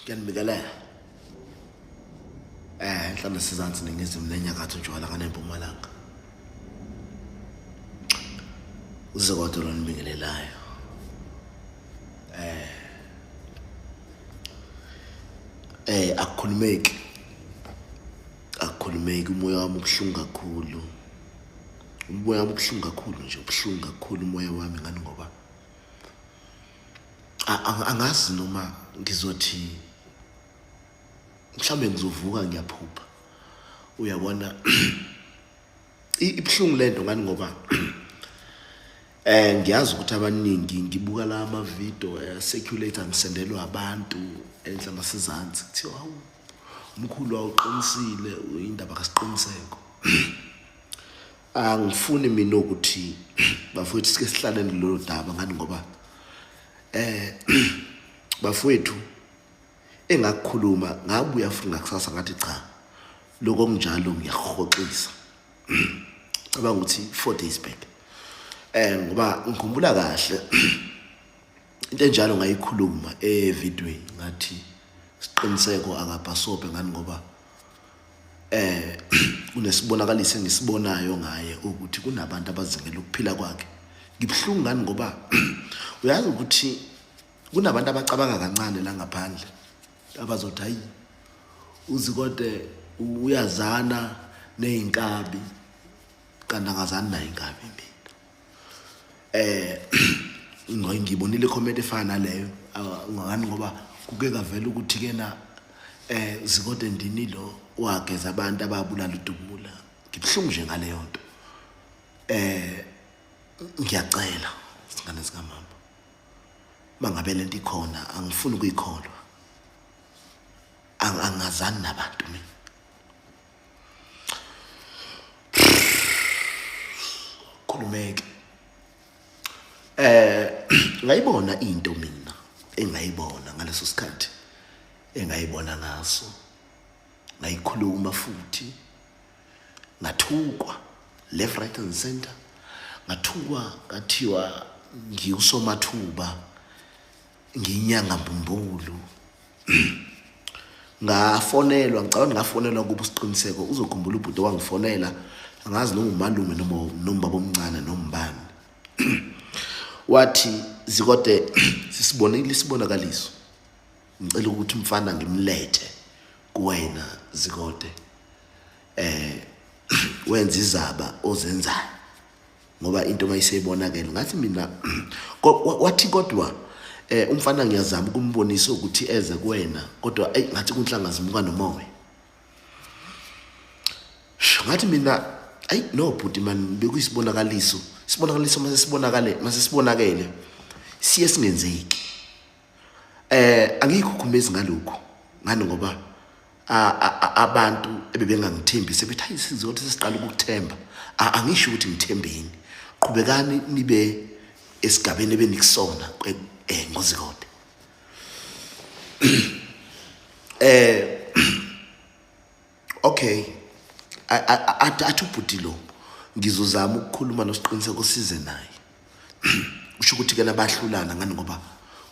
Kuyanibikelela. Enhlana sizansi ningizimu nenyakatho ntshwala kanempumalanga. Uzekodwa lo nibingelelayo. Akukhulumeki. Akukhulumeki umoya wami ubuhlungu kakhulu. Umoya wami ubuhlungu kakhulu nje, ubuhlungu kakhulu umoya wami ngani ngoba angazi noma ngizothi mhlawumbe ngizovuka ngiyaphupha. Uyabona ibhlungu lento ngani ngoba ngiyazi ukuthi abaningi ngibuka la ama video circulator ngisendelwa abantu enhla nasizansi kuthiwa hawu umkhulu awuqinisile indaba kasiqiniseko. Angifuni mina ukuthi bafowethu sike sihlalele lolu daba ngani ngoba bafowethu engakukhuluma ngabuya futhi ngakusasa ngathi cha lokho okunjalo ngiyahoxisa. Cabanga ukuthi 4 days back ngoba ngikhumbula kahle into enjalo ngayikhuluma evidweni ngathi siqiniseko akabhasope ngani ngoba kunesibonakaliso engisibonayo ngaye ukuthi kunabantu abazingela ukuphila kwakhe. Ngibhlungu ngani ngoba uyazi ukuthi kunabantu abacabanga kancane la ngaphandle abazothi hayi uzikode uyazana neinkabi kanti angazani nayo inkabi mina. Ngibonile comment efana leyo ngani ngoba kuke kavela ukuthi kena zikode ndini lo wageza abantu ababulala uDubula. Ngibhlungu nje ngale yonto. Ngiyacela singane sikamama mangabe lento ikhona angifuni ukuyikholwa. Angazani nabantu mina. Khulumeke. Ngayibona into mina engayibona ngaleso sikhathi engayibona ngaso. Ngayikhuluma futhi ngathukwa left right and center. Ngathukwa ngathiwa ngiyusomathuba nginyanga mbumbulu. Ngafonelwa ngicabanga ngafonelwa kuba usiqiniseko uzokhumbula ubhuti wangifonela angazi noma umalume noma baba omncane noma mbani. Wathi zikode sisibonile isibonakaliso ngicela ukuthi umfana ngimlethe kuwena zikode wenza izaba ozenzayo ngoba into mayisebonakele ngathi mina wathi kodwa umfana ngiyazama ukumbonisa ukuthi eze kuwena kodwa ngathi kunhlanga zimuka nomoya. Ngathi mina no bhuti man bekuyisibonakaliso masesibonakele siye singenzeki. Angikhukhumezi ngalokho ngani ngoba abantu ebebengangithembi sebethi hayi sizothi sesiqala ukukuthemba. Angisho ukuthi ngithembeni. Qhubekani nibe esigabeni ebenikusona ngozikode. Okay athi ubhuti lo ngizozama ukukhuluma nosiqiniseko size naye. Usho ukuthi ke nabahlulana ngani ngoba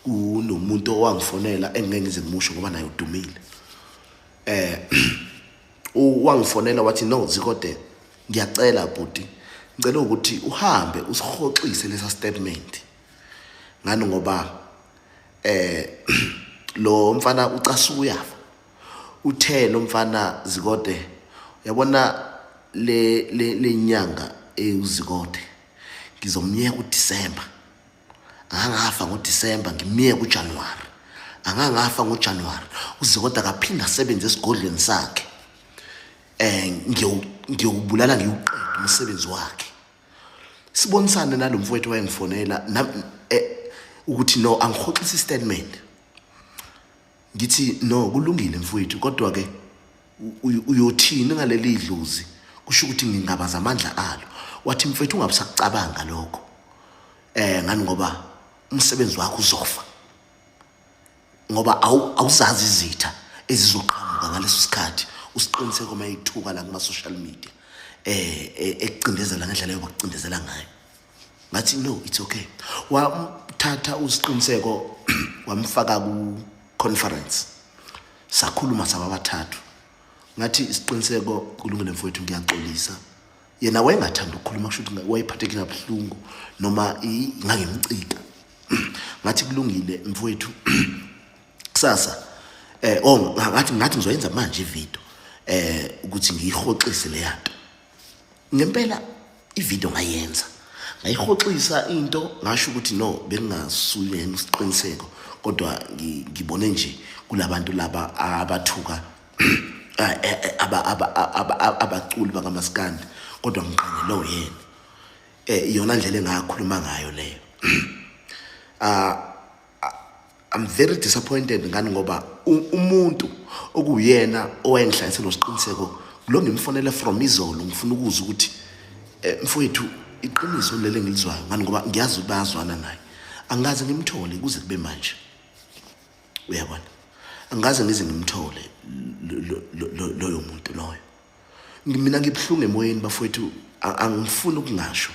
kunomuntu owangifonela engeke ngize ngimusho ngoba naye udumile. Wangifonela wathi no zikode ngiyacela bhuti ngicela ukuthi uhambe usihoxise lesa statement ngani ngoba lo mfana ucasuka uyafa. Uthe lo mfana zikode yabona le nyanga uzikode ngizomnyeka uDisemba. Angangafa ngoDisemba ngimiyeke uJanuary. Angangafa ngoJanuary uzikode akaphinda asebenze esigodlweni sakhe. Ngiyobulala ngiyuqeda umsebenzi wakhe. Sibonisane nalomfowethu wayengifonela ukuthi no angihoxisa istatement. Ngithi no kulungile mfowethu kodwa ke uyothini ngaleli idlozi kusho ukuthi ngingabaza amandla alo. Wathi mfowethu ungabusakucabanga lokho. Ngani ngoba umsebenzi wakho uzofa. Ngoba awuzazi izitha ezizoqhamuka ngaleso sikhathi usiqiniseko mayithuka la kuma social media ekucindezela ngendlela yokucindezela ngayo. Ngathi no it's okay. Wathatha usiqiniseko wamfaka ku conference sakhuluma sababathathu ngathi isiqiniseko kulungile mfowethu ngiyaxolisa yena wayengathanda ukukhuluma kusho ukuthi wayephatheke kabuhlungu noma ngangimcika ngathi kulungile mfowethu kusasa ngathi ngizoyenza manje ivideo ukuthi ngiyihoxise le yanto ngempela ivideo ngayenza ngayihoxisa into ngasho ukuthi no bengingasuyena isiqiniseko kodwa ngibone nje kulabantu laba abathuka abaculi bakaMaskandi kodwa ngiqangelo yena iyona ndlela engakhuluma ngayo leyo. I'm very disappointed ngani ngoba umuntu okuyena owayengihlalise nosiqiniseko lo ngimfonela from izolo ngifuna ukuza ukuthi mfowethu iqiniso lele ngilizwayo ngani ngoba ngiyazi bayazwana naye angaze ngimthole kuze kube manje uyabona angaze ngize ngimthole loyo muntu loyo mina ngibhlunge emoyeni bafowethu angifuni ukungasho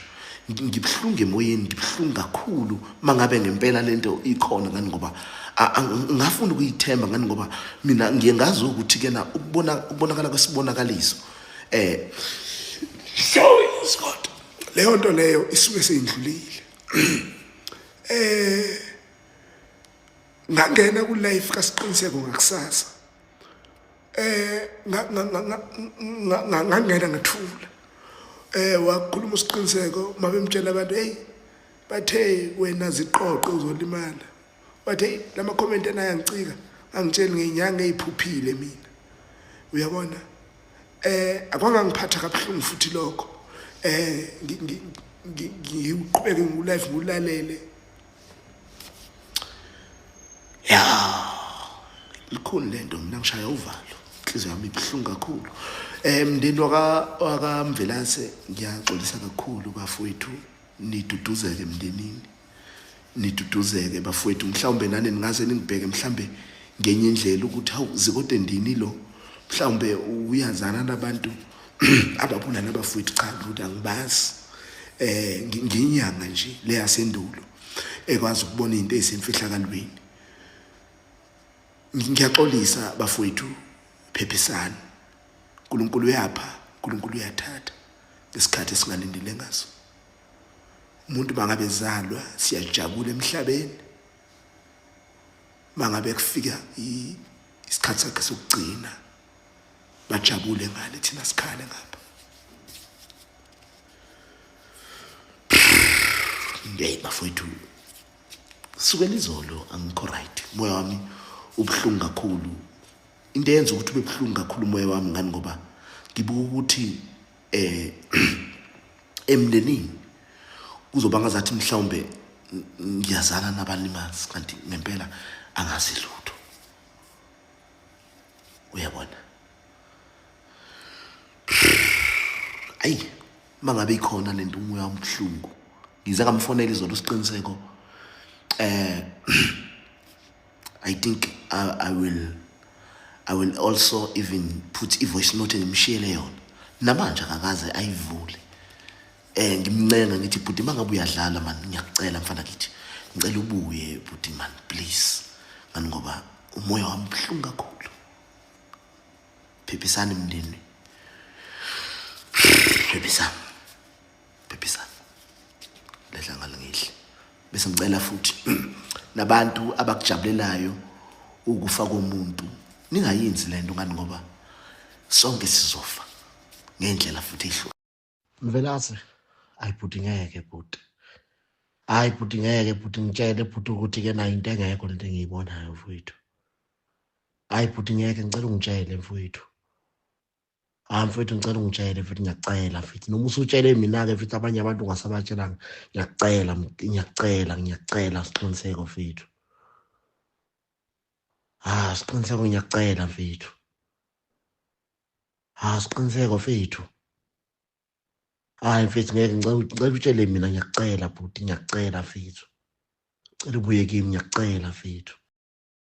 ngibhlunge emoyeni ngibhlunga kakhulu mangabe ngempela lento ikhona ngani ngoba ngafuna ukuyithemba ngani ngoba mina ngiye ngazi ukuthi kena ukubonakala kwesibonakaliso sorry Scott leyo nto leyo isuke seyindlulile ngangena ku live kaSiqiniseko ngakusasa ngangena ngathula wakhuluma uSiqiniseko mabemtshela abantu hey bathe wena ziqoqo uzolimala bathe lama comment enayangicika angitshela ngenyanga eziphuphile mina uyabona akwangangiphatha kabuhlungu futhi lokho ngiqhubeke ngu-live ngulalele ya likhulu lento mina ngishaya uvalo inhliziyo yami ibuhlungu kakhulu mndeni wakamvelase ngiyaxolisa kakhulu bafowethu niduduzeke emndenini niduduzeke bafowethu mhlawumbe nani ningaze ningibheke mhlawumbe ngenye indlela ukuthi hawu zikode ndini lo mhlawumbe uyazana nabantu ababona nabafowethu cha ukuthi angibazi nginyanga nje leyasendulo ekwazi ukubona izinto ezisemfihlakalweni ngiyaxolisa bafowethu phephisana uNkulunkulu uyapha uNkulunkulu uyathatha isikhathi esingalindile ngaso umuntu bangabe ezalwa siyajabula emhlabeni mangabe kufika isikhathi sakhe sokugcina bajabule ngale thina sikhale ngapha bafowethu sukela izolo angikho right moya wami ubuhlungu kakhulu into yenza ukuthi ube buhlungu kakhulu moya wami ngani ngoba ngibuka ukuthi emndenini kuzoba ngazathi mhlawumbe ngiyazana nabalimazi kanti ngempela angazi lutho uyabona ayi mangabe ikhona lento umoya omhlungu ngize ngamfonela izolo uSiqiniseko I think I will also even put voice note ngimshiyele yona namanje akakaze ayivule ngimncenga ngithi bhuti mangabe uyadlala man ngiyakucela mfana kithi ngicela ubuye bhuti man please ngani ngoba umoya wami ubuhlungu kakhulu phephisana emndeni phephisana ledla ngalingihle bese ngicela futhi nabantu abakujabulelayo ukufa komuntu ningayenzi lento ngani ngoba sonke sizofa ngendlela futhi ehlo Mvelase ayibhuti ngeke bhuti hayi bhuti ngeke bhuti ngitshele bhuti ukuthi ke nayo into engekho lento engiyibonayo mfowethu hayi bhuti ngeke ngicela ungitshele mfowethu mfowethu ngicela ungitshele futhi ngiyacela futhi noma usutshele mina ke futhi abanye abantu ungasabatshelanga ngiyacela Siqiniseko mfethu Siqiniseko ngiyacela mfethu Siqiniseko mfethu hayi mfethu ngeke ngicela utshele mina ngiyacela bhuti ngiyacela mfethu ngicela ubuye kimi ngiyacela mfethu